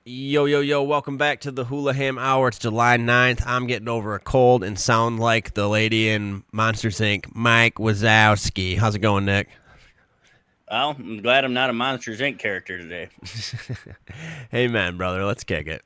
Yo, yo, yo, welcome back to the Hulaham Hour. It's July 9th. I'm getting over a cold and sound like the lady in Monsters, Inc., Mike Wazowski. How's it going, Nick? Well, I'm glad I'm not a Monsters Inc. character today. Hey, man, brother, let's kick it.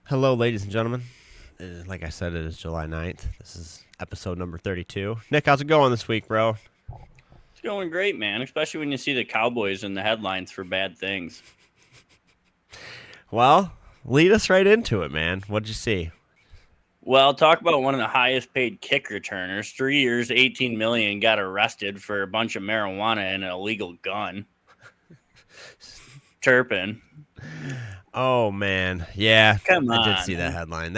Hello, ladies and gentlemen. Like I said, it is July 9th. This is episode number 32. Nick, how's it going this week, bro? It's going great, man, especially when you see the Cowboys in the headlines for bad things. Well, lead us right into it, man. What'd you see? Well, talk about one of the highest paid kick returners. 3 years, $18 million, got arrested for a bunch of marijuana and an illegal gun. Turpin. Oh, man. Yeah, Come I on. did see that headline.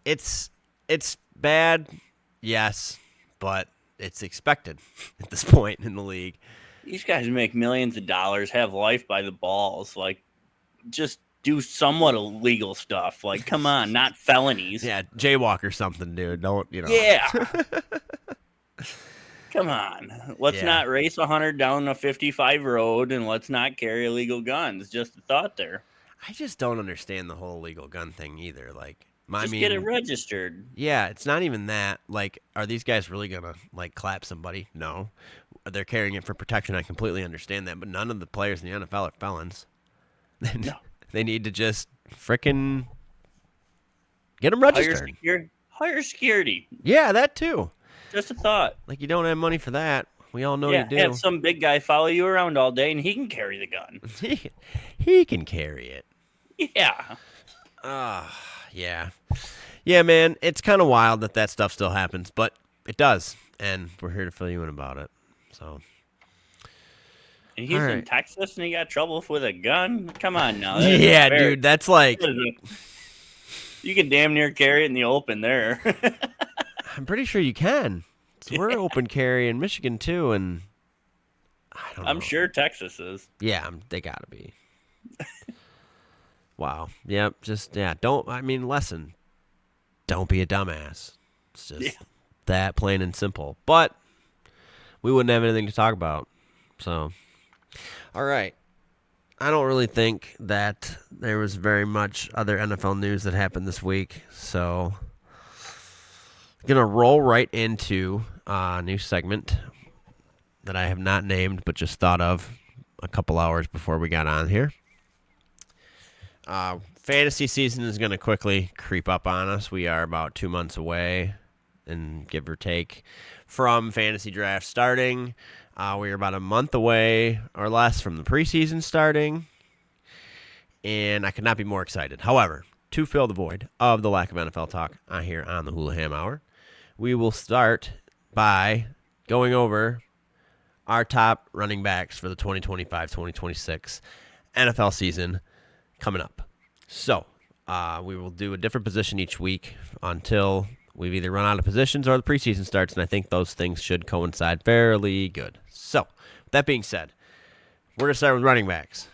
It's bad, yes, but it's expected at this point in the league. These guys make millions of dollars, have life by the balls. Like, just do somewhat illegal stuff. Like, come on, not felonies. Yeah, jaywalk or something, dude. Don't, Yeah. Come on. Let's Yeah. not race 100 down a 55 road and let's not carry illegal guns. Just a thought there. I just don't understand the whole illegal gun thing either. Like, Get it registered. yeah, it's not even that. Like, are these guys really gonna like clap somebody? No, they're carrying it for protection. I completely understand that, but none of the players in the NFL are felons. No. They need to just frickin' get them registered. Hire security. Yeah, that too. Just a thought. Like, you don't have money for that. We all know Yeah, you do. have some big guy follow you around all day and he can carry the gun. He can carry it. Yeah. Yeah. Yeah, man, it's kind of wild that stuff still happens, but it does, and we're here to fill you in about it. So, And he's All in right. Texas and he got trouble with a gun. Come on now. yeah, dude, that's like, You can damn near carry it in the open there. I'm pretty sure you can. So we're open carry in Michigan too, and I don't know. I'm sure Texas is. Yeah, they gotta be. Wow. Yep. Lesson. Don't be a dumbass. It's just that plain and simple. But we wouldn't have anything to talk about. So, all right. I don't really think that there was very much other NFL news that happened this week. So, going to roll right into a new segment that I have not named but just thought of a couple hours before we got on here. Fantasy season is going to quickly creep up on us. We are about 2 months away, and give or take, from fantasy draft starting. We are about a month away or less from the preseason starting, and I could not be more excited. However, to fill the void of the lack of NFL talk here on the Hulaham Hour, we will start by going over our top running backs for the 2025-2026 NFL season coming up. So, we will do a different position each week until we've either run out of positions or the preseason starts, and I think those things should coincide fairly good. So, with that being said, we're going to start with running backs.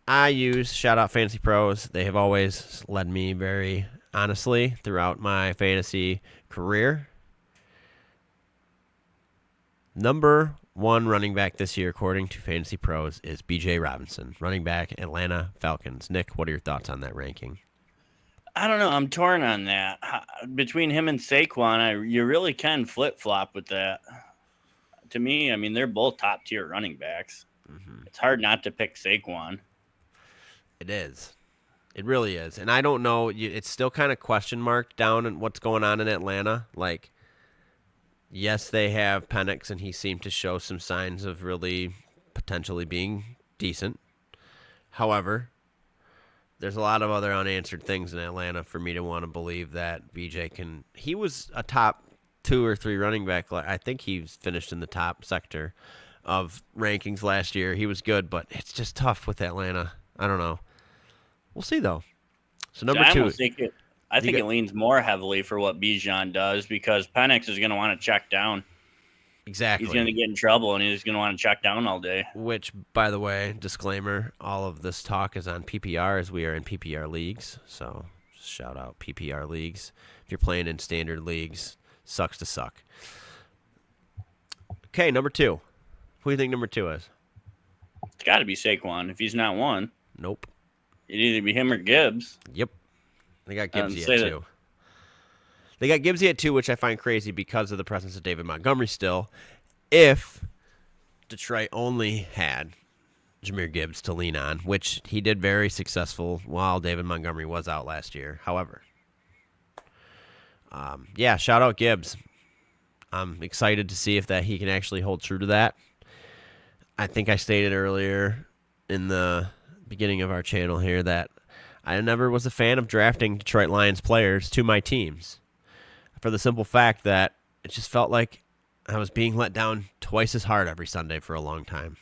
I use shoutout FantasyPros. They have always led me very honestly throughout my fantasy career. Number one running back this year, according to FantasyPros, is B.J. Robinson, running back, Atlanta Falcons. Nick, what are your thoughts on that ranking? I don't know. I'm torn on that. Between him and Saquon, you really can flip-flop with that. To me, I mean, they're both top-tier running backs. Mm-hmm. It's hard not to pick Saquon. It is. It really is. And I don't know. It's still kind of question mark down in what's going on in Atlanta. Like, yes, they have Penix, and he seemed to show some signs of really potentially being decent. However, there's a lot of other unanswered things in Atlanta for me to want to believe that BJ can. He was a top 2 or 3 running back. I think he's finished in the top sector of rankings last year. He was good, but it's just tough with Atlanta. I don't know. We'll see though. So number 2. I think it leans more heavily for what Bijan does because Penix is going to want to check down. Exactly. He's going to get in trouble, and he's going to want to check down all day. Which, by the way, disclaimer, all of this talk is on PPR as we are in PPR leagues. So shout out PPR leagues. If you're playing in standard leagues, sucks to suck. Okay, number 2. Who do you think number 2 is? It's got to be Saquon. If he's not one. Nope. It'd either be him or Gibbs. Yep. They got Gibbsy at 2. They got Gibbsy at 2, which I find crazy because of the presence of David Montgomery still. If Detroit only had Jahmyr Gibbs to lean on, which he did very successful while David Montgomery was out last year. However, shout out Gibbs. I'm excited to see if that he can actually hold true to that. I think I stated earlier in the beginning of our channel here that I never was a fan of drafting Detroit Lions players to my teams for the simple fact that it just felt like I was being let down twice as hard every Sunday for a long time.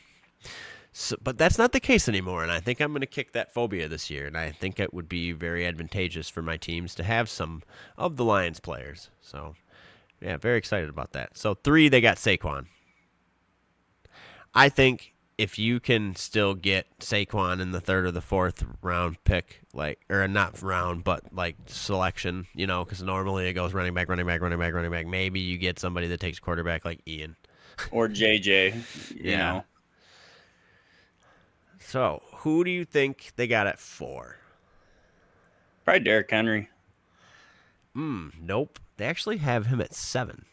So, but that's not the case anymore, and I think I'm going to kick that phobia this year, and I think it would be very advantageous for my teams to have some of the Lions players. So, yeah, very excited about that. So 3, they got Saquon. I think if you can still get Saquon in the 3rd or the 4th round pick, or not round, but selection, because normally it goes running back. Maybe you get somebody that takes quarterback like Ian. Or JJ, you know. So, who do you think they got at 4? Probably Derrick Henry. Nope. They actually have him at 7.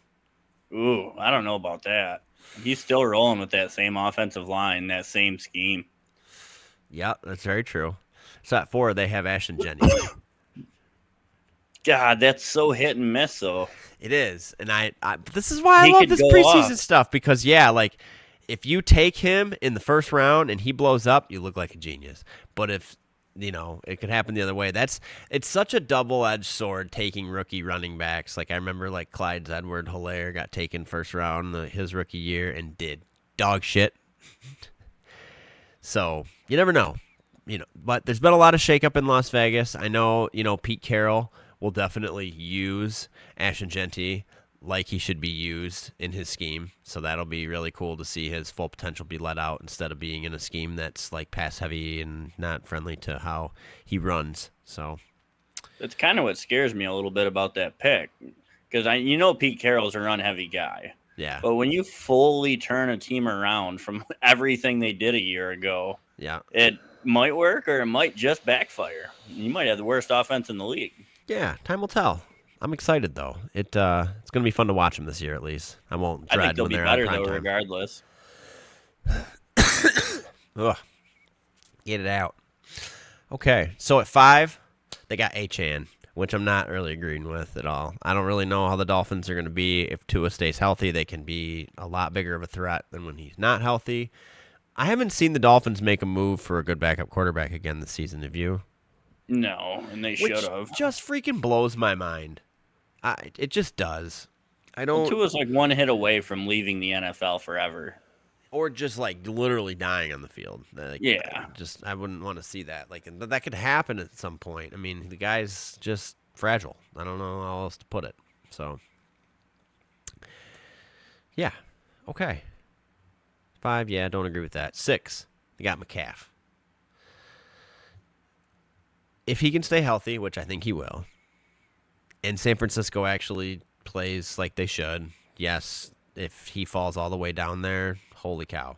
Ooh, I don't know about that. He's still rolling with that same offensive line, that same scheme. Yeah, that's very true. So at 4, they have Ashton Jennings. God, that's so hit and miss, though. It is, and I this is why I love this preseason stuff because if you take him in the 1st round and he blows up, you look like a genius. But if it could happen the other way. It's such a double-edged sword taking rookie running backs. I remember Clyde's Edward-Helaire got taken 1st round his rookie year and did dog shit. So you never know. But there's been a lot of shakeup in Las Vegas. I know, Pete Carroll will definitely use Ashton Jeanty like he should be used in his scheme. So that'll be really cool to see his full potential be let out instead of being in a scheme that's pass heavy and not friendly to how he runs. So that's kind of what scares me a little bit about that pick because Pete Carroll's a run heavy guy. Yeah. But when you fully turn a team around from everything they did a year ago, it might work or it might just backfire. You might have the worst offense in the league. Yeah, time will tell. I'm excited though. It's going to be fun to watch them this year at least. I won't dread I think they'll when be they're better on prime though, time. regardless. Ugh. Get it out. Okay, so at 5, they got Achane, which I'm not really agreeing with at all. I don't really know how the Dolphins are going to be. If Tua stays healthy, they can be a lot bigger of a threat than when he's not healthy. I haven't seen the Dolphins make a move for a good backup quarterback again this season. Have you? No, and they should have. Just freaking blows my mind. It just does. I don't. Tua's one hit away from leaving the NFL forever. Or just literally dying on the field. Yeah. I wouldn't want to see that. That could happen at some point. I mean, the guy's just fragile. I don't know how else to put it. So, yeah. Okay. 5, yeah, don't agree with that. 6, they got McCaff. If he can stay healthy, which I think he will, and San Francisco actually plays like they should, yes, if he falls all the way down there, holy cow.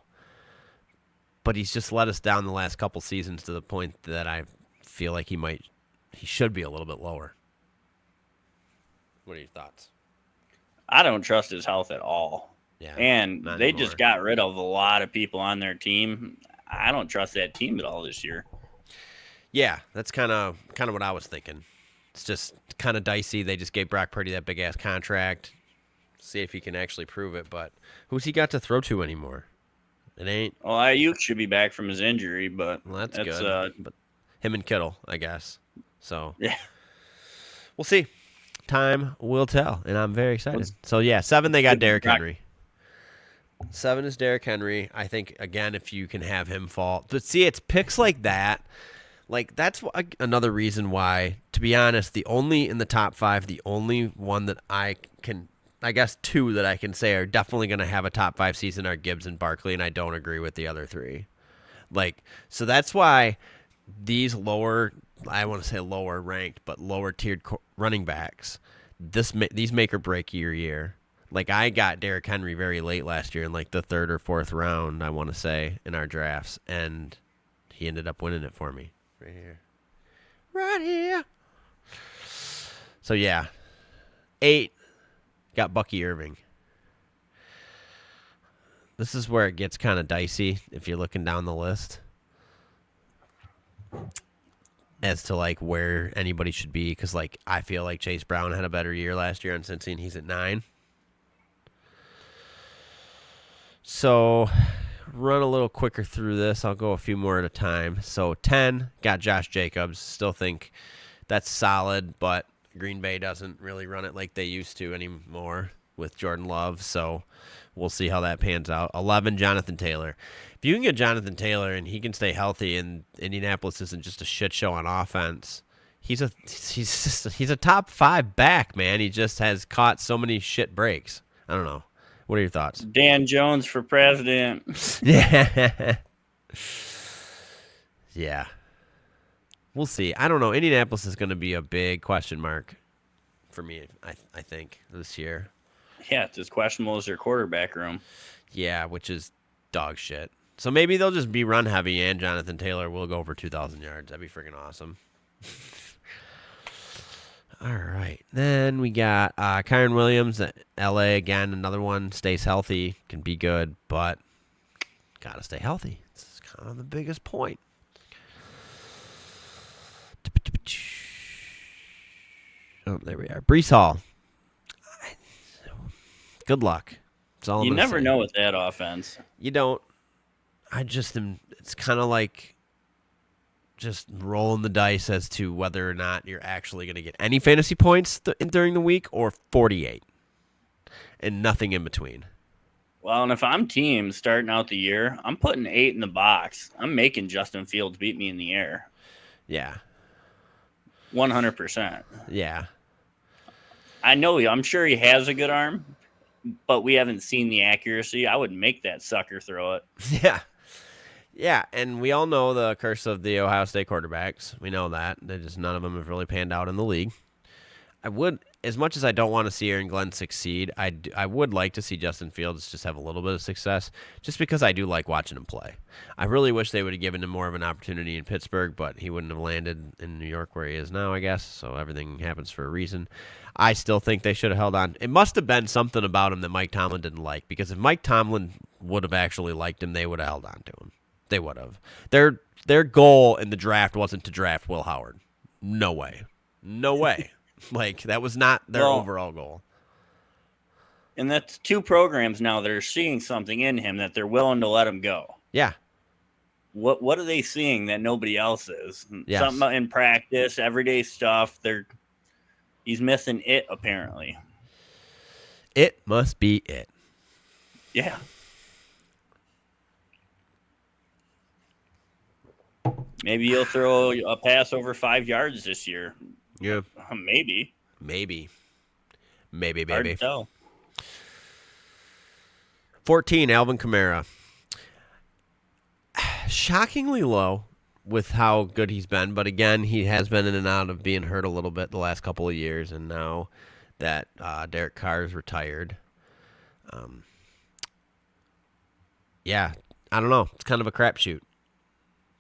But he's just let us down the last couple seasons to the point that I feel like he should be a little bit lower. What are your thoughts? I don't trust his health at all. Yeah, and they just got rid of a lot of people on their team. I don't trust that team at all this year. Yeah, that's kind of what I was thinking. It's just kind of dicey. They just gave Brock Purdy that big-ass contract. See if he can actually prove it. But who's he got to throw to anymore? It ain't. Well, Ayuk should be back from his injury, but that's good. But Him and Kittle, I guess. So Yeah. we'll see. Time will tell, and I'm very excited. Let's- So, yeah, 7, they got Good Derrick luck. Henry. 7 is Derrick Henry. I think, again, if you can have him fall. But see, it's picks like that. Like, that's another reason why, to be honest, in the top 5, the only one that I guess 2 that I can say are definitely going to have a top 5 season are Gibbs and Barkley, and I don't agree with the other 3. Like, so that's why these lower, I want to say lower ranked, but lower tiered running backs, these make or break your year. Like, I got Derrick Henry very late last year in like the 3rd or 4th round, I want to say, in our drafts, and he ended up winning it for me. Right here. Right here. So, yeah. 8, got Bucky Irving. This is where it gets kind of dicey if you're looking down the list as to, like, where anybody should be. Because, like, I feel like Chase Brown had a better year last year on Cincy, and he's at 9. So, run a little quicker through this. I'll go a few more at a time. So, 10, got Josh Jacobs. Still think that's solid, but Green Bay doesn't really run it like they used to anymore with Jordan Love. So, we'll see how that pans out. 11, Jonathan Taylor. If you can get Jonathan Taylor and he can stay healthy and Indianapolis isn't just a shit show on offense, he's a top 5 back, man. He just has caught so many shit breaks. I don't know. What are your thoughts? Dan Jones for president. Yeah. Yeah. We'll see. I don't know. Indianapolis is going to be a big question mark for me, I think, this year. Yeah, it's as questionable as their quarterback room. Yeah, which is dog shit. So maybe they'll just be run heavy and Jonathan Taylor will go over 2,000 yards. That'd be freaking awesome. All right. Then we got Kyron Williams at L.A. Again, another one. Stays healthy. Can be good, but got to stay healthy. It's kind of the biggest point. Oh, there we are. Breece Hall. Good luck. That's all I'm You gonna never say. know with that offense. You don't. I just am. It's kind of like just rolling the dice as to whether or not you're actually going to get any fantasy points during the week or 48 and nothing in between. Well, and if I'm team starting out the year, I'm putting 8 in the box. I'm making Justin Fields beat me in the air. Yeah. 100%. Yeah. I know I'm sure he has a good arm, but we haven't seen the accuracy. I would make that sucker throw it. Yeah. Yeah, and we all know the curse of the Ohio State quarterbacks. We know that. None of them have really panned out in the league. I would, as much as I don't want to see Aaron Glenn succeed, I would like to see Justin Fields just have a little bit of success, just because I do like watching him play. I really wish they would have given him more of an opportunity in Pittsburgh, but he wouldn't have landed in New York where he is now, I guess, so everything happens for a reason. I still think they should have held on. It must have been something about him that Mike Tomlin didn't like, because if Mike Tomlin would have actually liked him, they would have held on to him. They would have. Their goal in the draft wasn't to draft Will Howard. No way. No way. Like, that was not their overall goal. And that's 2 programs now that are seeing something in him that they're willing to let him go. Yeah. What are they seeing that nobody else is? Yes. Something in practice, everyday stuff. He's missing it, apparently. It must be it. Yeah. Maybe he'll throw a pass over 5 yards this year. Yeah. Maybe. Maybe, Hard to tell. 14, Alvin Kamara. Shockingly low with how good he's been, but again, he has been in and out of being hurt a little bit the last couple of years, and now that Derek Carr is retired. Yeah, I don't know. It's kind of a crapshoot.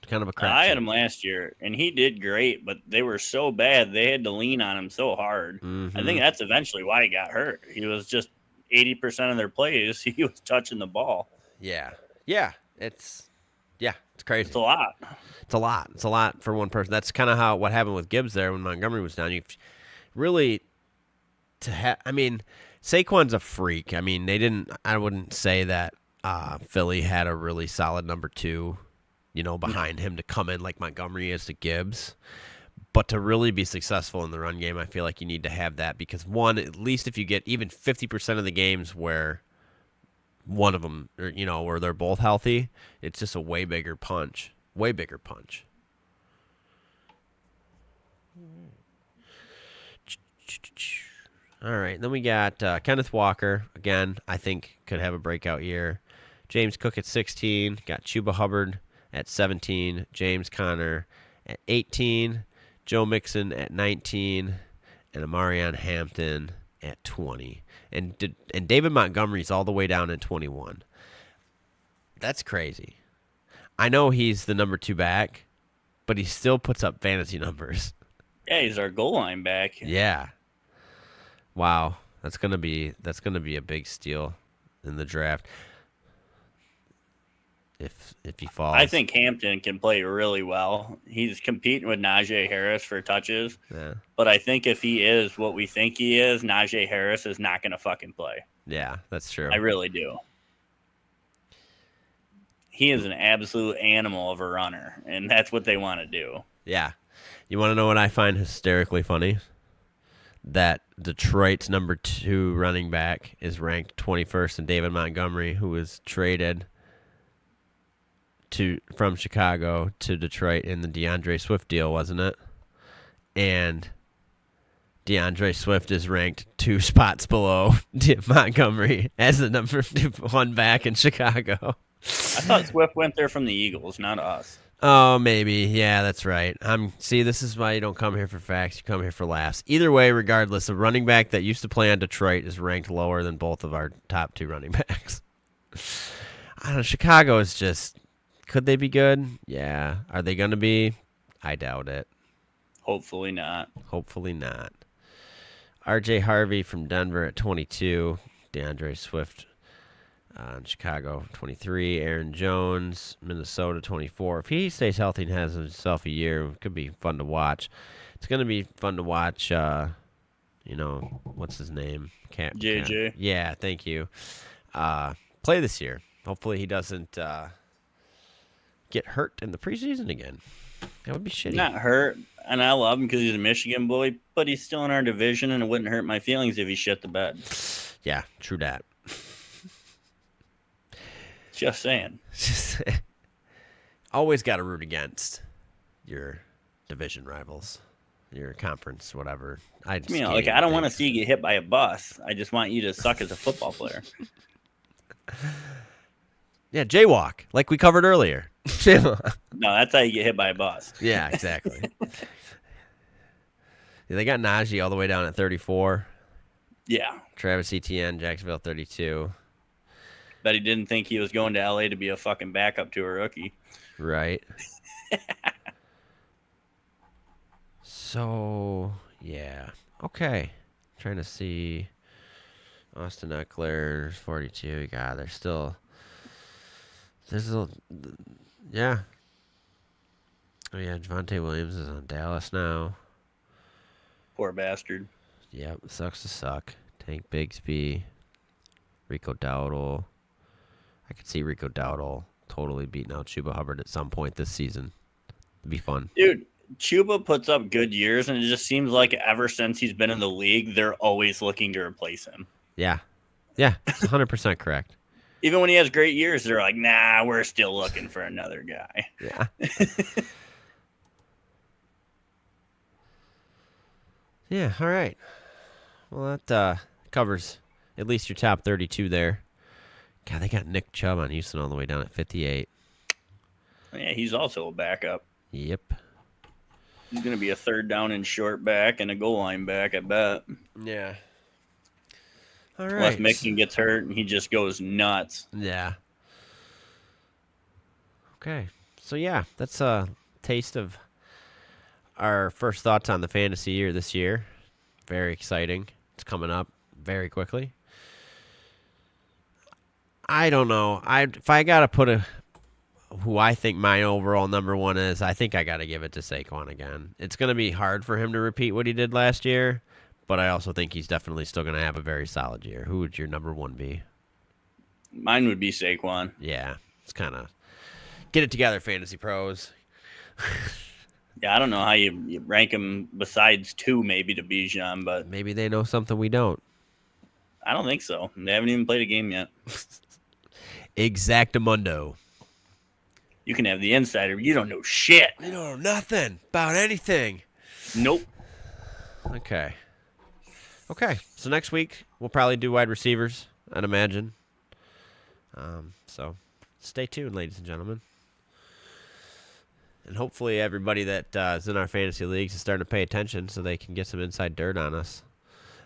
I had him last year, and he did great, but they were so bad they had to lean on him so hard. Mm-hmm. I think that's eventually why he got hurt. He was just 80% of their plays, he was touching the ball. Yeah. It's crazy. It's a lot. It's a lot for one person. That's kind of what happened with Gibbs there when Montgomery was down. You really Saquon's a freak. I mean, I wouldn't say that Philly had a really solid number 2. behind him to come in like Montgomery is to Gibbs. But to really be successful in the run game, I feel like you need to have that because, one, at least if you get even 50% of the games where one of them, where they're both healthy, it's just a way bigger punch. Way bigger punch. All right, then we got Kenneth Walker. Again, I think could have a breakout year. James Cook at 16. Got Chuba Hubbard at 17. James Conner at 18. Joe Mixon at 19. And Amarion Hampton at 20. And David Montgomery's all the way down at 21. That's crazy. I know he's the number 2 back, but he still puts up fantasy numbers. Yeah, he's our goal line back. Yeah. Wow, that's gonna be a big steal in the draft. If he falls, I think Hampton can play really well. He's competing with Najee Harris for touches. Yeah. But I think if he is what we think he is, Najee Harris is not going to fucking play. Yeah, that's true. I really do. He is an absolute animal of a runner, and that's what they want to do. Yeah. You want to know what I find hysterically funny? That Detroit's number 2 running back is ranked 21st, and David Montgomery, who was traded from Chicago to Detroit in the DeAndre Swift deal, wasn't it? And DeAndre Swift is ranked 2 spots below Montgomery as the number 1 back in Chicago. I thought Swift went there from the Eagles, not us. Oh, maybe. Yeah, that's right. See, this is why you don't come here for facts. You come here for laughs. Either way, regardless, a running back that used to play on Detroit is ranked lower than both of our top 2 running backs. I don't know. Chicago is just... Could they be good? Yeah. Are they going to be? I doubt it. Hopefully not. Hopefully not. R.J. Harvey from Denver at 22. DeAndre Swift in Chicago, 23. Aaron Jones, Minnesota, 24. If he stays healthy and has himself a year, it could be fun to watch. It's going to be fun to watch, what's his name? JJ. Yeah, thank you. Play this year. Hopefully he doesn't get hurt in the preseason again. That would be shitty. Not hurt, and I love him because he's a Michigan boy, but he's still in our division, and it wouldn't hurt my feelings if he shit the bed. Yeah, true that. Just saying. Always got to root against your division rivals, your conference, whatever. I don't want to see you get hit by a bus. I just want you to suck as a football player. Yeah, jaywalk, like we covered earlier. No, that's how you get hit by a bus. Yeah, exactly. They got Najee all the way down at 34. Yeah. Travis Etienne, Jacksonville, 32. Bet he didn't think he was going to L.A. to be a fucking backup to a rookie. Right. So, yeah. Okay. Trying to see. Austin Eckler, 42. God, they're still... Yeah. Oh, yeah, Javonte Williams is on Dallas now. Poor bastard. Yep, sucks to suck. Tank Bigsby, Rico Dowdle. I could see Rico Dowdle totally beating out Chuba Hubbard at some point this season. It'd be fun. Dude, Chuba puts up good years, and it just seems like ever since he's been in the league, they're always looking to replace him. Yeah. Yeah, 100% correct. Even when he has great years, they're like, nah, we're still looking for another guy. Yeah. Yeah, all right. Well, that covers at least your top 32 there. God, they got Nick Chubb on Houston all the way down at 58. Yeah, he's also a backup. Yep. He's going to be a third down and short back and a goal line back, I bet. Yeah. All right. Unless Mixon gets hurt and he just goes nuts. Yeah. Okay. So, yeah, that's a taste of our first thoughts on the fantasy year this year. Very exciting. It's coming up very quickly. I don't know. If I got to put who I think my overall number 1 is, I think I got to give it to Saquon again. It's going to be hard for him to repeat what he did last year. But I also think he's definitely still going to have a very solid year. Who would your number 1 be? Mine would be Saquon. Yeah, it's kind of Get it together, Fantasy Pros. Yeah, I don't know how you rank him besides 2 maybe to Bijan, but Maybe they know something we don't. I don't think so. They haven't even played a game yet. Exactamundo. You can have the insider. You don't know shit. You don't know nothing about anything. Nope. Okay. So next week we'll probably do wide receivers, I'd imagine. So stay tuned, ladies and gentlemen. And hopefully everybody that is in our fantasy leagues is starting to pay attention so they can get some inside dirt on us.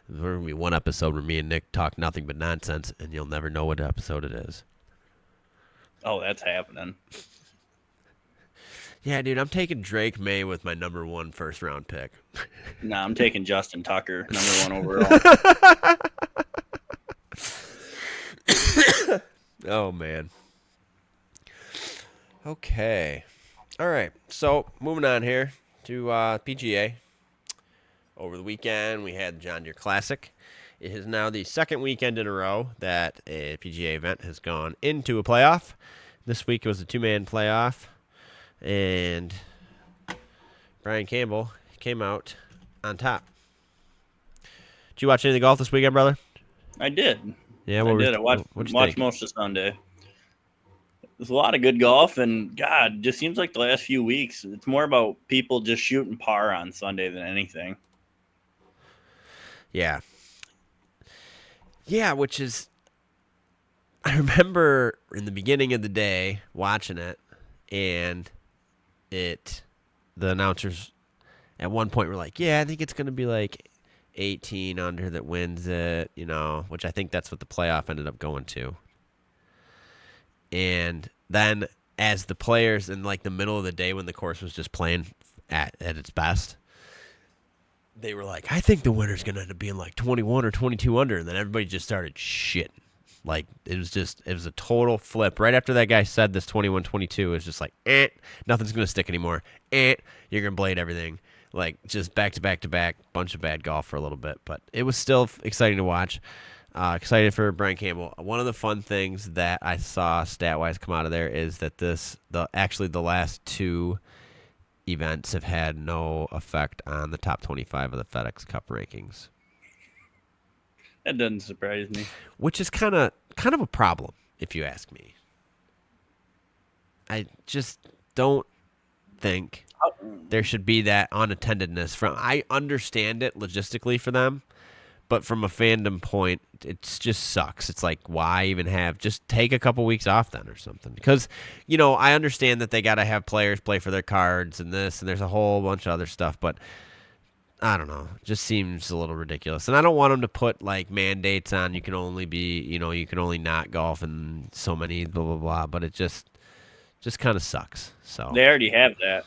There's going to be one episode where me and Nick talk nothing but nonsense, and you'll never know what episode it is. Oh, that's happening. Yeah, dude, I'm taking Drake May with my number 1 first-round pick. Nah, I'm taking Justin Tucker, number 1 overall. Oh, man. Okay. All right. So, moving on here to PGA. Over the weekend, we had the John Deere Classic. It is now the second weekend in a row that a PGA event has gone into a playoff. This week it was a 2-man playoff. And Brian Campbell came out on top. Did you watch any of the golf this weekend, brother? I did. Yeah, I did. I watched most of Sunday. There's a lot of good golf, and God, it just seems like the last few weeks, it's more about people just shooting par on Sunday than anything. Yeah. Yeah, which is, I remember in the beginning of the day watching it, and the announcers at one point were like, yeah, I think it's going to be like 18 under that wins it, which I think that's what the playoff ended up going to. And then as the players in like the middle of the day when the course was just playing at its best, they were like, I think the winner's going to end up being like 21 or 22 under. And then everybody just started shitting. Like, it was a total flip. Right after that guy said this 21-22, it was just like, nothing's going to stick anymore. You're going to blade everything. Like, just back to back to back, bunch of bad golf for a little bit. But it was still exciting to watch. Excited for Brian Campbell. One of the fun things that I saw stat-wise come out of there is that the last 2 events have had no effect on the top 25 of the FedEx Cup rankings. That doesn't surprise me. Which is kind of a problem, if you ask me. I just don't think there should be that unattendedness. I understand it logistically for them, but from a fandom point, it just sucks. It's like, why even just take a couple weeks off then or something? Because, I understand that they got to have players play for their cards and this, and there's a whole bunch of other stuff, but I don't know. It just seems a little ridiculous. And I don't want them to put like mandates on you can only not golf and so many blah, blah, blah, but it just kind of sucks. So they already have that.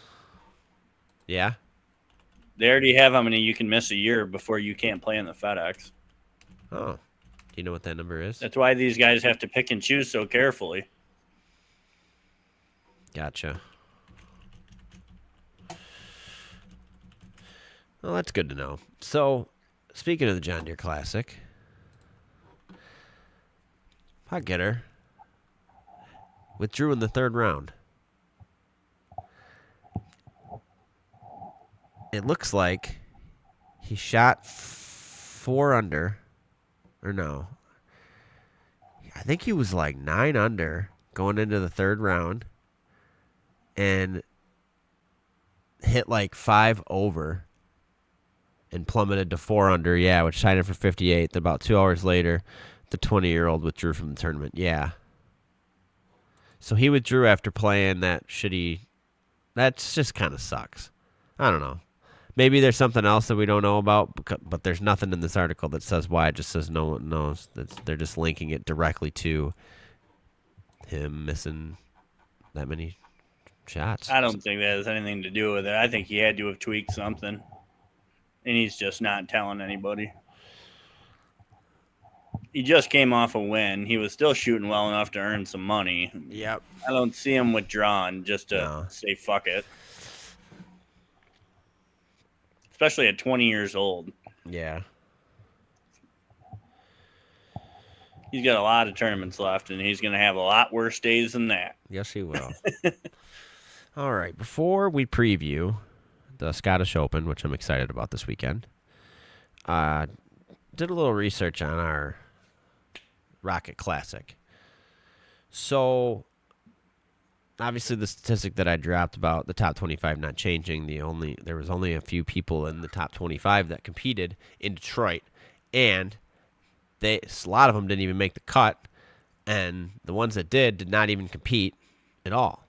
Yeah? They already have how many you can miss a year before you can't play in the FedEx. Oh. Do you know what that number is? That's why these guys have to pick and choose so carefully. Gotcha. Well, that's good to know. So, speaking of the John Deere Classic, Pot Getter withdrew in the 3rd round. It looks like he shot 4 under. Or no. I think he was like 9 under going into the 3rd round. And hit like 5 over. And plummeted to 4 under, which tied him for 58th. About 2 hours later, the 20-year-old withdrew from the tournament. Yeah. So he withdrew after playing that shitty. That just kind of sucks. I don't know. Maybe there's something else that we don't know about, but there's nothing in this article that says why. It just says no one knows. They're just linking it directly to him missing that many shots. I don't think that has anything to do with it. I think he had to have tweaked something. And he's just not telling anybody. He just came off a win. He was still shooting well enough to earn some money. Yep. I don't see him withdrawn just to say fuck it. Especially at 20 years old. Yeah. He's got a lot of tournaments left, and he's going to have a lot worse days than that. Yes, he will. All right. Before we preview the Scottish Open, which I'm excited about this weekend, did a little research on our Rocket Classic. So, obviously, the statistic that I dropped about the top 25 not changing, there was only a few people in the top 25 that competed in Detroit, and a lot of them didn't even make the cut, and the ones that did not even compete at all.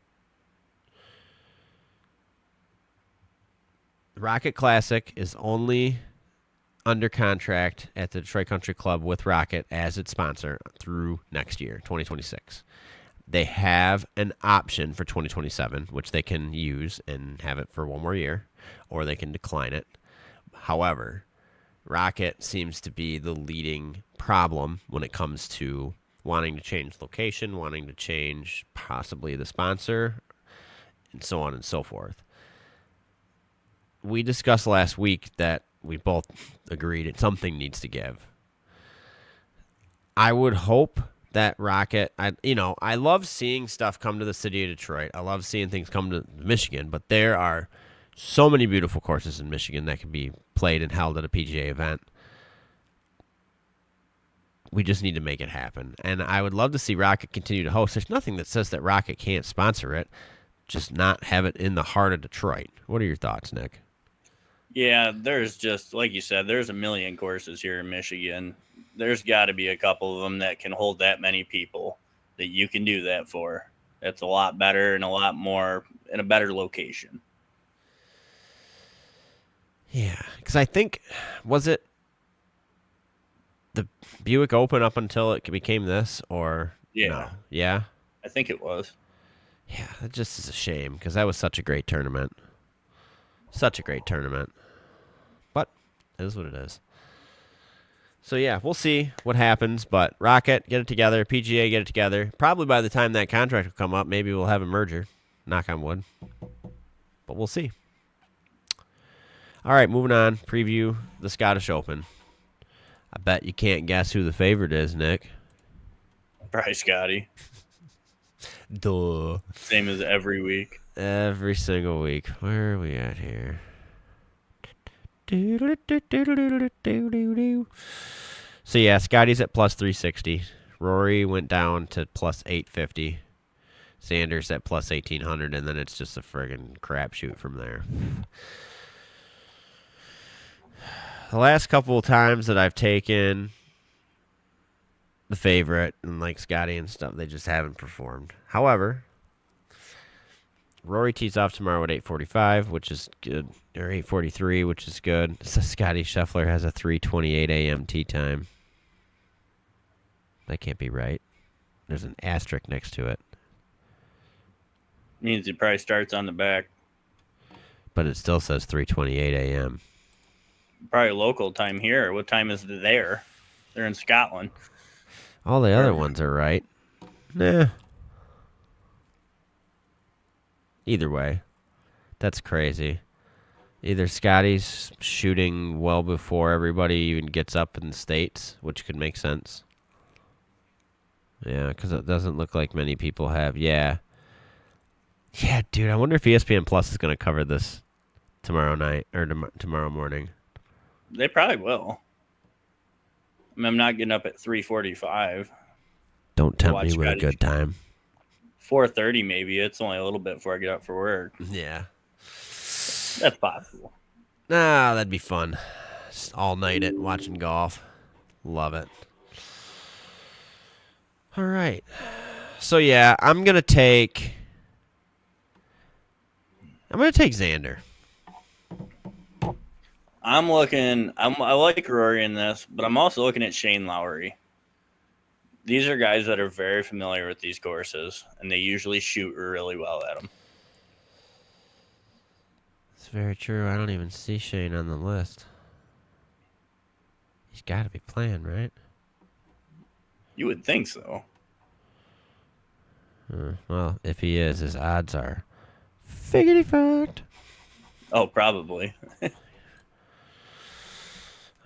The Rocket Classic is only under contract at the Detroit Country Club with Rocket as its sponsor through next year, 2026. They have an option for 2027, which they can use and have it for one more year, or they can decline it. However, Rocket seems to be the leading problem when it comes to wanting to change location, wanting to change possibly the sponsor, and so on and so forth. We discussed last week that we both agreed that something needs to give. I would hope that Rocket, I love seeing stuff come to the city of Detroit. I love seeing things come to Michigan, but there are so many beautiful courses in Michigan that can be played and held at a PGA event. We just need to make it happen. And I would love to see Rocket continue to host. There's nothing that says that Rocket can't sponsor it, just not have it in the heart of Detroit. What are your thoughts, Nick? Yeah, there's just, like you said, there's a million courses here in Michigan. There's got to be a couple of them that can hold that many people that you can do that for. That's a lot better and a lot more in a better location. Yeah, because I think, was it the Buick Open up until it became this, or no? Yeah? I think it was. Yeah, it just is a shame because that was such a great tournament. Such a great tournament. But it is what it is. So, yeah, we'll see what happens. But Rocket, get it together. PGA, get it together. Probably by the time that contract will come up, maybe we'll have a merger. Knock on wood. But we'll see. All right, moving on. Preview the Scottish Open. I bet you can't guess who the favorite is, Nick. Probably Scotty. Duh. Same as every week. Every single week. Where are we at here? So, yeah, Scotty's at plus 360. Rory went down to plus 850. Sanders at plus 1,800, and then it's just a friggin' crapshoot from there. The last couple of times that I've taken the favorite and like Scotty and stuff, they just haven't performed. However, Rory tees off tomorrow at 8:45, which is good, or 8:43, which is good. So Scotty Scheffler has a 3:28 a.m. tee time. That can't be right. There's an asterisk next to it. Means it probably starts on the back. But it still says 3:28 a.m. Probably local time here. What time is it there? They're in Scotland. All the other ones are right. Nah. Either way, that's crazy. Either Scotty's shooting well before everybody even gets up in the States, which could make sense. Yeah, because it doesn't look like many people have. Yeah. Yeah, dude, I wonder if ESPN Plus is going to cover this tomorrow night or tomorrow morning. They probably will. I mean, I'm not getting up at 3:45. Don't tempt me with a good time. 4:30 maybe. It's only a little bit before I get up for work. Yeah. That's possible. Nah, that'd be fun. Just all night it watching golf. Love it. All right. So yeah, I'm gonna take Xander. I like Rory in this, but I'm also looking at Shane Lowry. These are guys that are very familiar with these courses, and they usually shoot really well at them. It's very true. I don't even see Shane on the list. He's got to be playing, right? You would think so. Well, if he is, his odds are figgity fact. Oh, probably.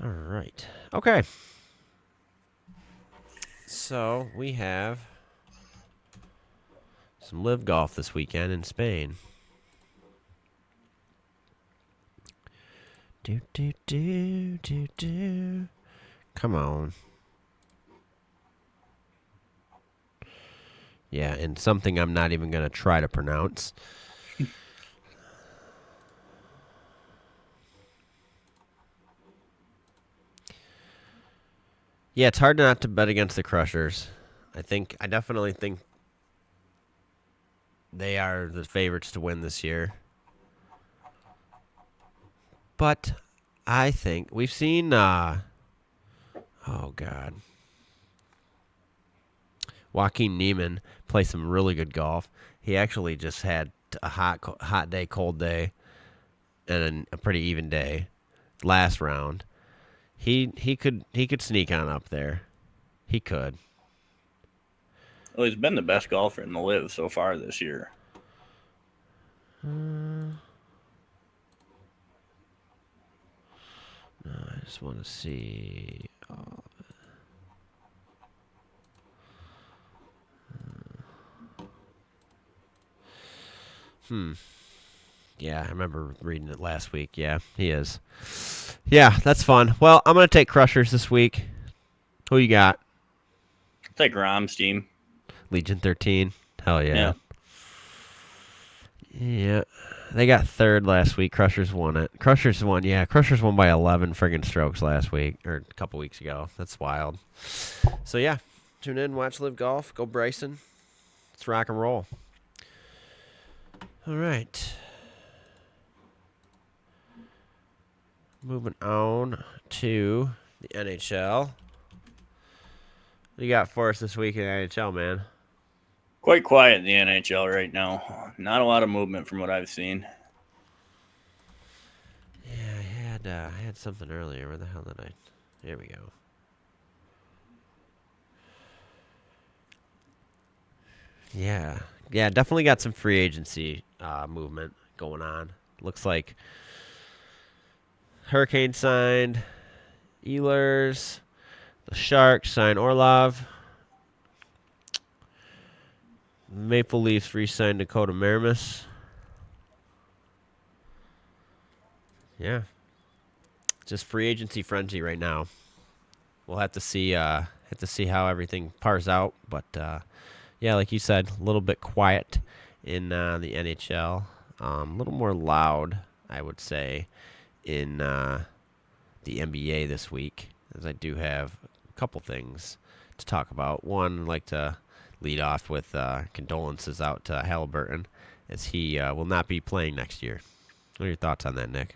All right. Okay. So we have some live golf this weekend in Spain. Do. Come on. Yeah, and something I'm not even going to try to pronounce. Yeah, it's hard not to bet against the Crushers. I definitely think they are the favorites to win this year. But I think we've seen oh God. Joaquin Neiman play some really good golf. He actually just had a hot day, cold day, and a pretty even day last round. He could sneak on up there. He could. Well, he's been the best golfer in the live so far this year. No, I just want to see. Yeah, I remember reading it last week. Yeah, he is. Yeah, that's fun. Well, I'm going to take Crushers this week. Who you got? Take Rom's team. Legion 13. Hell yeah. Yeah. They got third last week. Crushers won it. Crushers won by 11 friggin' strokes last week, or a couple weeks ago. That's wild. So, yeah. Tune in, watch Live Golf. Go Bryson. Let's rock and roll. All right. Moving on to the NHL. What do you got for us this week in the NHL, man? Quite quiet in the NHL right now. Not a lot of movement from what I've seen. Yeah, I had something earlier. Where the hell did I? Here we go. Yeah, definitely got some free agency movement going on. Looks like Hurricane signed Ehlers. The Sharks signed Orlov. Maple Leafs re-signed Dakota Mermis. Yeah. Just free agency frenzy right now. We'll have to see how everything pars out, but yeah, like you said, a little bit quiet in the NHL. A little more loud, I would say, in the NBA this week, as I do have a couple things to talk about. One, I'd like to lead off with condolences out to Halliburton, as he will not be playing next year. What are your thoughts on that, Nick?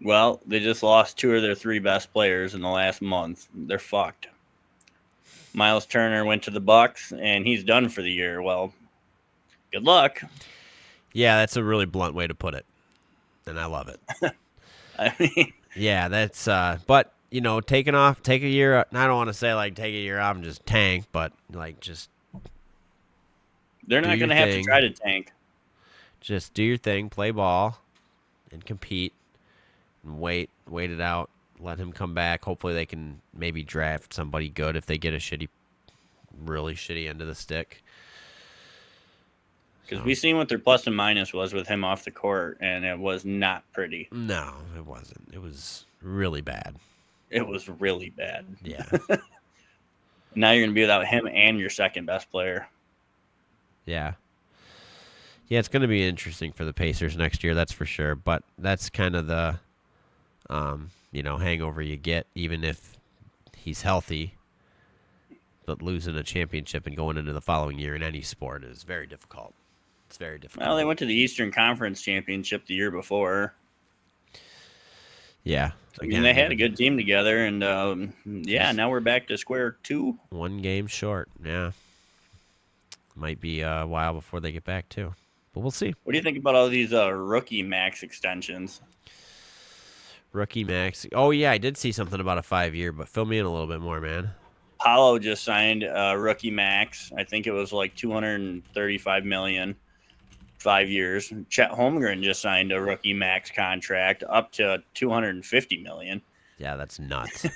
Well, they just lost two of their three best players in the last month. They're fucked. Miles Turner went to the Bucks, and he's done for the year. Well, good luck. Yeah, that's a really blunt way to put it, and I love it. I mean, yeah, that's but take a year. I don't want to say like take a year off and just tank, but like just they're not going to have to try to tank. Just do your thing, play ball, and compete, and wait it out. Let him come back. Hopefully, they can maybe draft somebody good if they get a really shitty end of the stick. Because we seen what their plus and minus was with him off the court, and it was not pretty. No, it wasn't. It was really bad. It was really bad. Yeah. Now you're going to be without him and your second best player. Yeah. Yeah, it's going to be interesting for the Pacers next year, that's for sure. But that's kind of the, hangover you get, even if he's healthy. But losing a championship and going into the following year in any sport is very difficult. It's very difficult. Well, they went to the Eastern Conference Championship the year before. Yeah. Again, they had a good team together, and now we're back to square two. One game short, yeah. Might be a while before they get back, too. But we'll see. What do you think about all these rookie max extensions? Rookie max. Oh, yeah, I did see something about a 5-year, but fill me in a little bit more, man. Paulo just signed a rookie max. I think it was like $235 million, 5 years. Chet Holmgren just signed a rookie max contract up to $250 million. Yeah, that's nuts.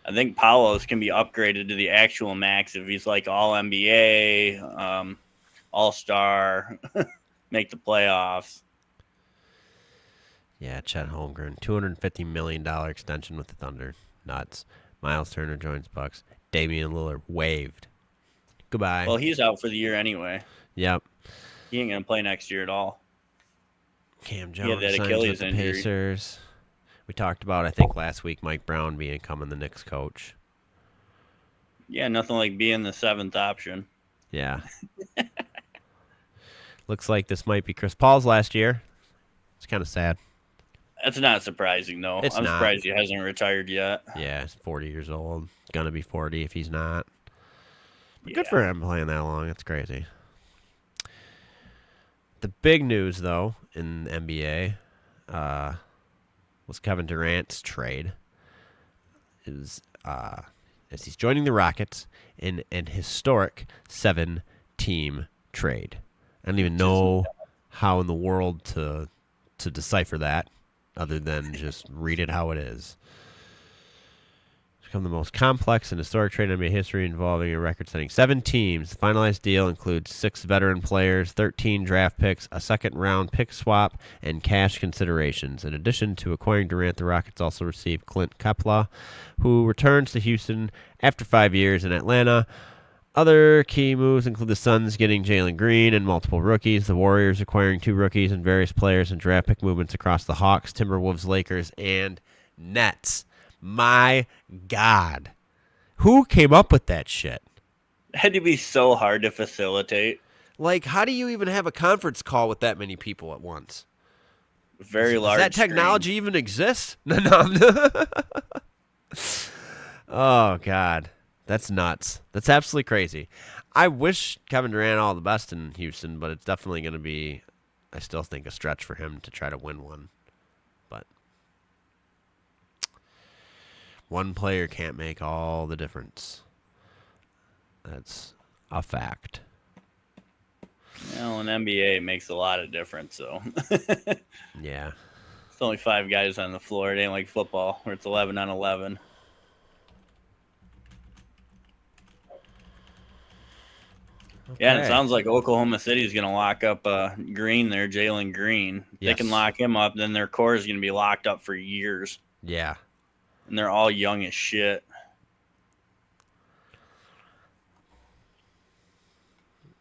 I think Palos can be upgraded to the actual max if he's like all NBA, all star, make the playoffs. Yeah, Chet Holmgren, $250 million extension with the Thunder. Nuts. Miles Turner joins Bucks. Damian Lillard waived. Goodbye. Well, he's out for the year anyway. Yep. He ain't gonna play next year at all. Cam He had Jones that signs Achilles with the injury. Pacers. We talked about, I think, last week, Mike Brown becoming the Knicks coach. Yeah, nothing like being the 7th option. Yeah. Looks like this might be Chris Paul's last year. It's kind of sad. That's not surprising, though. I'm surprised he hasn't retired yet. Yeah, he's 40 years old. Gonna be 40 if he's not. But good for him playing that long. It's crazy. The big news, though, in the NBA was Kevin Durant's trade. As he's joining the Rockets in an historic 7-team trade. I don't even know how in the world to decipher that, other than just read it how it is. It's become the most complex and historic trade in NBA history, involving a record-setting 7 teams. The finalized deal includes 6 veteran players, 13 draft picks, a second-round pick swap, and cash considerations. In addition to acquiring Durant, the Rockets also received Clint Capela, who returns to Houston after 5 years in Atlanta. Other key moves include the Suns getting Jalen Green and multiple rookies, the Warriors acquiring 2 rookies and various players, and draft pick movements across the Hawks, Timberwolves, Lakers, and Nets. My God. Who came up with that shit? It had to be so hard to facilitate. Like, how do you even have a conference call with that many people at once? Very large. Does that technology even exist? No. Oh, God. That's nuts. That's absolutely crazy. I wish Kevin Durant all the best in Houston, but it's definitely going to be, I still think, a stretch for him to try to win one. But one player can't make all the difference. That's a fact. Well, in NBA, it makes a lot of difference, though. Yeah. It's only 5 guys on the floor. It ain't like football, where it's 11 on 11. Okay. Yeah, and it sounds like Oklahoma City is going to lock up Green there, Jalen Green. Yes. They can lock him up, then their core is going to be locked up for years. Yeah. And they're all young as shit.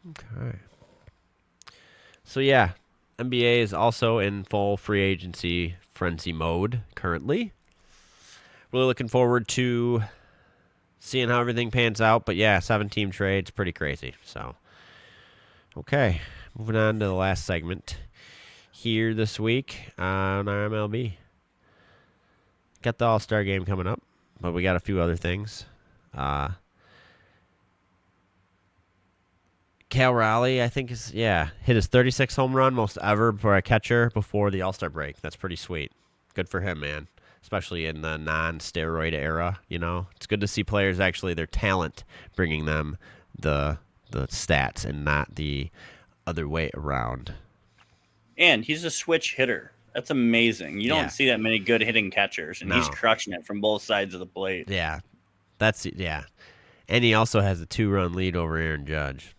Okay. So, yeah, NBA is also in full free agency frenzy mode currently. Really looking forward to seeing how everything pans out. But, yeah, 7-team trade's pretty crazy. So, okay, moving on to the last segment here this week on our MLB. Got the All-Star game coming up, but we got a few other things. Cal Raleigh, I think, hit his 36th home run, most ever for a catcher before the All-Star break. That's pretty sweet. Good for him, man. Especially in the non-steroid era, you know. It's good to see players actually, their talent, bringing them the stats and not the other way around. And he's a switch hitter. That's amazing. You don't see that many good hitting catchers, and he's crushing it from both sides of the plate. Yeah, and he also has a 2-run lead over Aaron Judge.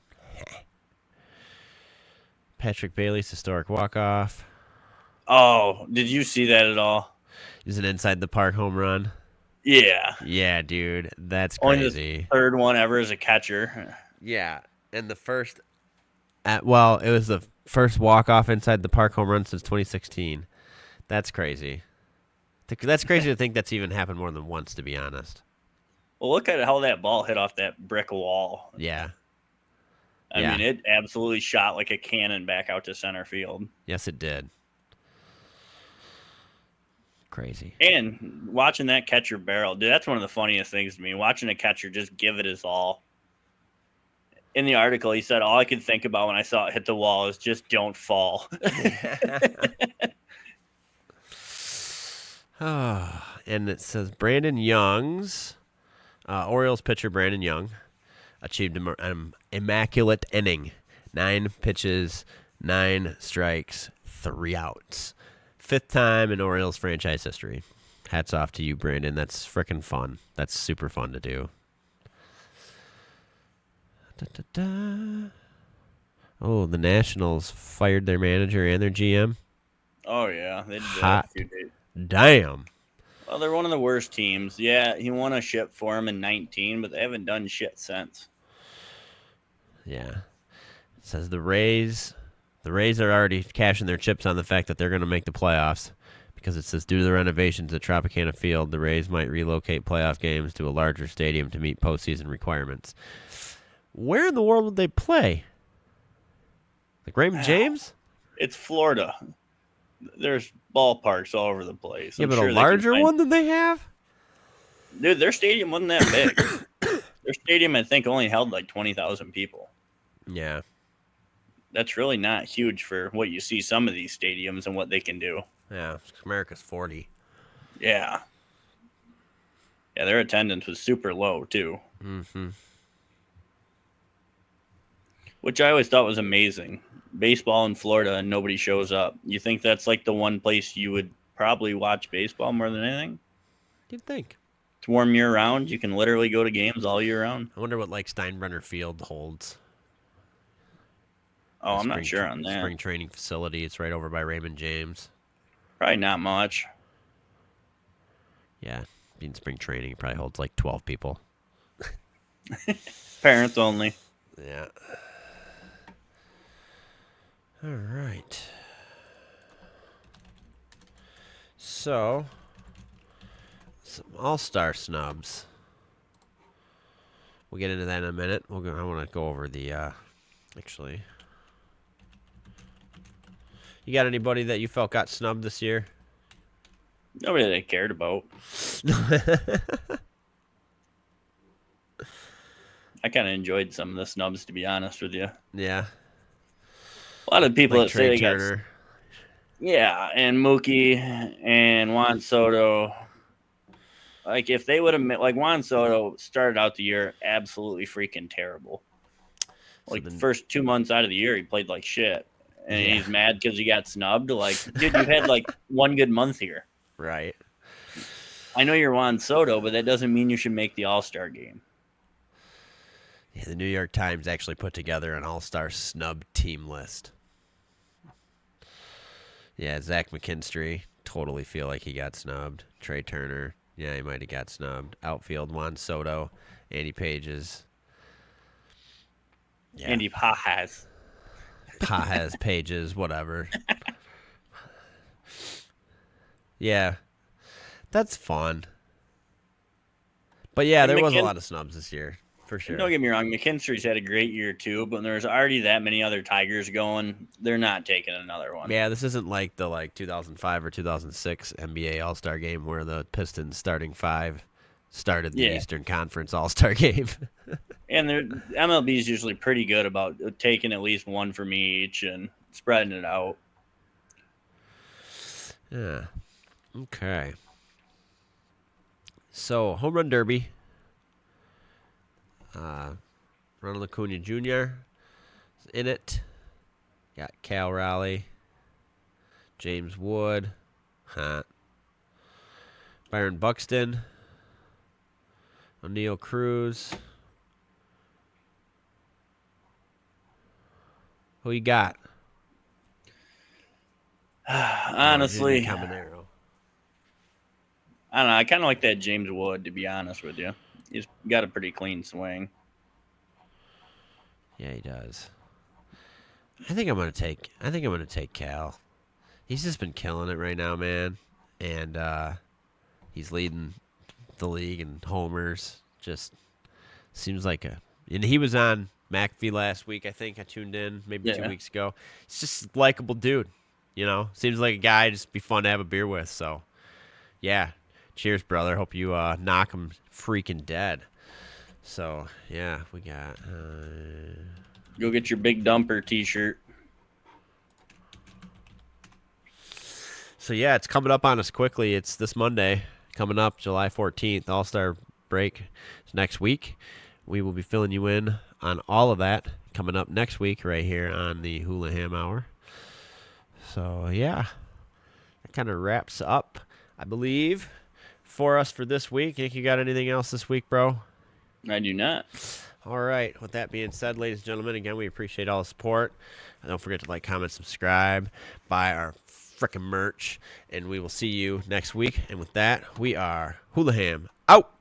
Patrick Bailey's historic walk-off. Oh, did you see that at all? Is an inside the park home run? Yeah. Yeah, dude. That's crazy. Only the 3rd one ever as a catcher. Yeah, and the first it was the first walk-off inside the park home run since 2016. That's crazy. That's crazy to think that's even happened more than once, to be honest. Well, look at how that ball hit off that brick wall. Yeah. I mean, it absolutely shot like a cannon back out to center field. Yes, it did. Crazy. And watching that catcher barrel, dude, that's one of the funniest things to me. Watching a catcher just give it his all. In the article, he said, all I could think about when I saw it hit the wall is just don't fall. And it says Brandon Young's, Orioles pitcher Brandon Young, achieved an immaculate inning. 9 pitches, 9 strikes, 3 outs. 5th time in Orioles franchise history. Hats off to you, Brandon. That's freaking fun. That's super fun to do. Oh, the Nationals fired their manager and their GM. Oh, yeah. They did Hot that a few days. damn. Well, they're one of the worst teams. Yeah, he won a ship for him in 19, but they haven't done shit since. Yeah. It says the Rays are already cashing their chips on the fact that they're going to make the playoffs because it says due to the renovations at Tropicana Field, the Rays might relocate playoff games to a larger stadium to meet postseason requirements. Where in the world would they play? Like Raymond James? It's Florida. There's ballparks all over the place. Yeah, I'm but sure a larger one than they have? Dude, their stadium wasn't that big. Their stadium, I think, only held like 20,000 people. Yeah. That's really not huge for what you see some of these stadiums and what they can do. Yeah, America's 40. Yeah. Yeah, their attendance was super low, too. Mm-hmm. Which I always thought was amazing. Baseball in Florida and nobody shows up. You think that's like the one place you would probably watch baseball more than anything? You'd think. It's warm year round. You can literally go to games all year round. I wonder what like Steinbrenner Field holds. Oh, I'm not sure on that. Spring training facility. It's right over by Raymond James. Probably not much. Yeah, being spring training, it probably holds like 12 people. Parents only. Yeah. All right. So, some all-star snubs. We'll get into that in a minute. I want to go over the, actually. You got anybody that you felt got snubbed this year? Nobody that I cared about. I kind of enjoyed some of the snubs, to be honest with you. Yeah. A lot of people Like that say Trey they Turner. got... Yeah, and Mookie and Juan Soto. Like, if they would have... Like, Juan Soto started out the year absolutely freaking terrible. Like, the first 2 months out of the year, he played like shit. And he's mad because he got snubbed. Like, dude, you've had, like, one good month here. Right. I know you're Juan Soto, but that doesn't mean you should make the All-Star game. Yeah, the New York Times actually put together an all-star snub team list. Yeah, Zach McKinstry, totally feel like he got snubbed. Trey Turner, yeah, he might have got snubbed. Outfield, Juan Soto, Andy Pages. Yeah. Andy Pajas. Pajas, Pages, whatever. Yeah, that's fun. But yeah, there was a lot of snubs this year. For sure. Don't get me wrong, McKinstry's had a great year too, but there's already that many other Tigers going. They're not taking another one. Yeah, this isn't like the 2005 or 2006 NBA All-Star game where the Pistons starting five started the Eastern Conference All-Star game. And MLB is usually pretty good about taking at least one from each and spreading it out. Yeah. Okay. So, Home Run Derby. Ronald Acuna Jr. is in it. Got Cal Raleigh, James Wood, Byron Buxton, O'Neal Cruz. Who you got? Honestly, Caminero. I don't know. I kind of like that James Wood, to be honest with you. He's got a pretty clean swing. Yeah, he does. I think I'm gonna take Cal. He's just been killing it right now, man. And he's leading the league in homers. Just seems like and he was on McAfee last week, I think. I tuned in maybe 2 weeks ago. He's just a likable dude. You know? Seems like a guy just be fun to have a beer with. So yeah. Cheers, brother. Hope you knock him freaking dead. So, yeah, we got... Go get your Big Dumper t-shirt. So, yeah, it's coming up on us quickly. It's this Monday, coming up July 14th. All-Star break is next week. We will be filling you in on all of that coming up next week right here on the Hulaham Hour. So, yeah, that kind of wraps up, I believe, for us for this week. Think you got anything else this week, bro? I do not. All right. With that being said, ladies and gentlemen, again, we appreciate all the support. Don't forget to like, comment, subscribe, buy our frickin' merch, and we will see you next week. And with that, we are Hulaham out.